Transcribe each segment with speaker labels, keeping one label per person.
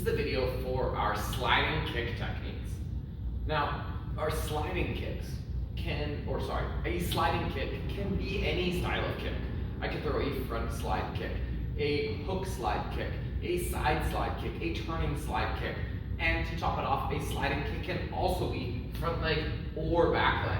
Speaker 1: is the video for our sliding kick techniques. Now, our sliding kicks a sliding kick can be any style of kick. I can throw a front slide kick, a hook slide kick, a side slide kick, a turning slide kick, and to top it off, a sliding kick can also be front leg or back leg.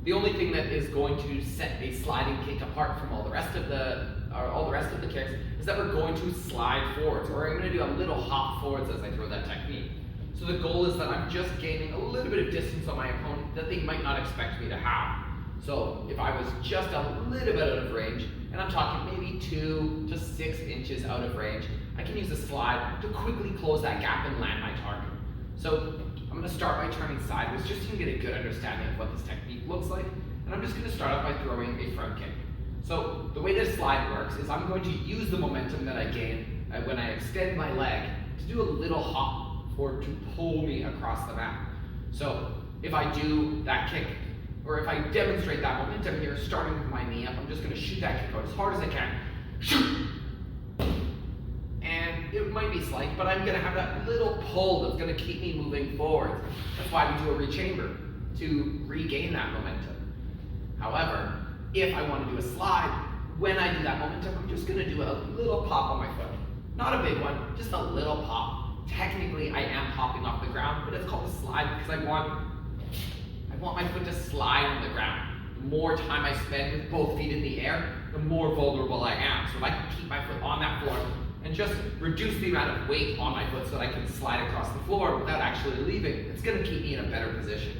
Speaker 1: The only thing that is going to set a sliding kick apart from all the rest of the kicks is that we're going to slide forwards, or I'm going to do a little hop forwards as I throw that technique. So the goal is that I'm just gaining a little bit of distance on my opponent that they might not expect me to have. So if I was just a little bit out of range, and I'm talking maybe 2 to 6 inches out of range, I can use a slide to quickly close that gap and land my target. So I'm going to start by turning sideways just so you can get a good understanding of what this technique looks like. And I'm just going to start off by throwing a front kick. So the way this slide works is I'm going to use the momentum that I gain when I extend my leg to do a little hop or to pull me across the mat. So if I do that kick, or if I demonstrate that momentum here, starting with my knee up, I'm just going to shoot that kick out as hard as I can. Shoot! And it might be slight, but I'm going to have that little pull that's going to keep me moving forward. That's why we do a rechamber, to regain that momentum. However, if I want to do a slide, when I do that momentum, I'm just going to do a little pop on my foot. Not a big one, just a little pop. Technically, I am hopping off the ground, but it's called a slide because I want my foot to slide on the ground. The more time I spend with both feet in the air, the more vulnerable I am. So if I can keep my foot on that floor and just reduce the amount of weight on my foot so that I can slide across the floor without actually leaving, it's going to keep me in a better position.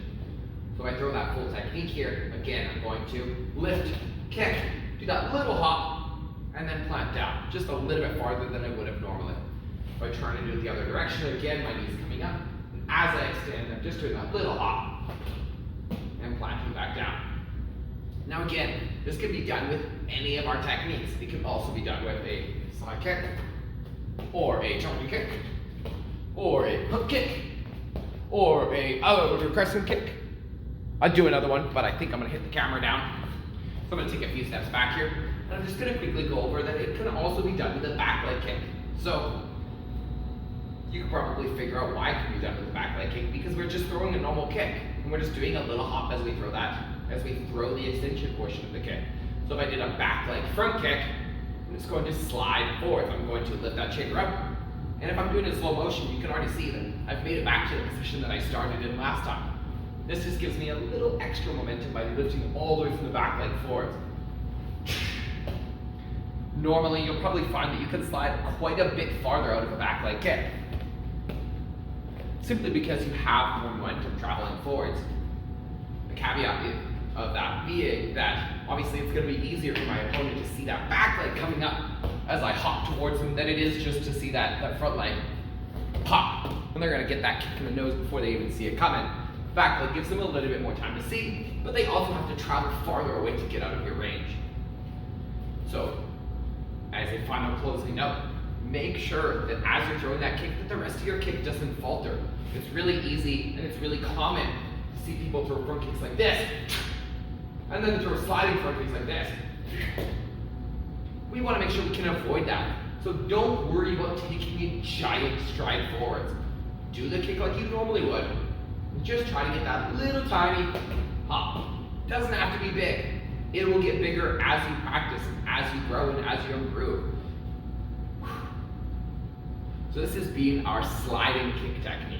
Speaker 1: So if I throw that full technique here, again, I'm going to lift, kick, do that little hop, and then plant down, just a little bit farther than I would have normally. If I turn and do it the other direction, again, my knee's coming up. And as I extend, I'm just doing that little hop and planting back down. Now again, this can be done with any of our techniques. It can also be done with a side kick, or a jumping kick, or a hook kick, or a crescent kick. I'll do another one, but I think I'm going to hit the camera down. So I'm going to take a few steps back here, and I'm just going to quickly go over that it can also be done with a back leg kick. So you can probably figure out why it can be done with a back leg kick, because we're just throwing a normal kick, and we're just doing a little hop as we throw the extension portion of the kick. So if I did a back leg front kick, I'm just going to slide forward. I'm going to lift that shaker up, and if I'm doing it in slow motion, you can already see that I've made it back to the position that I started in last time. This just gives me a little extra momentum by lifting all the way from the back leg forward. Normally, you'll probably find that you can slide quite a bit farther out of a back leg kick, simply because you have more momentum traveling forwards. The caveat of that being that obviously it's going to be easier for my opponent to see that back leg coming up as I hop towards them than it is just to see that front leg pop. And they're going to get that kick in the nose before they even see it coming. Back leg gives them a little bit more time to see, but they also have to travel farther away to get out of your range. So, as a final closing note, make sure that as you're throwing that kick, that the rest of your kick doesn't falter. It's really easy and it's really common to see people throw front kicks like this, and then throw sliding front kicks like this. We want to make sure we can avoid that. So don't worry about taking a giant stride forwards. Do the kick like you normally would. And just try to get that little tiny hop. Doesn't have to be big. It will get bigger as you practice, as you grow, and as you improve. So this has been our sliding kick technique.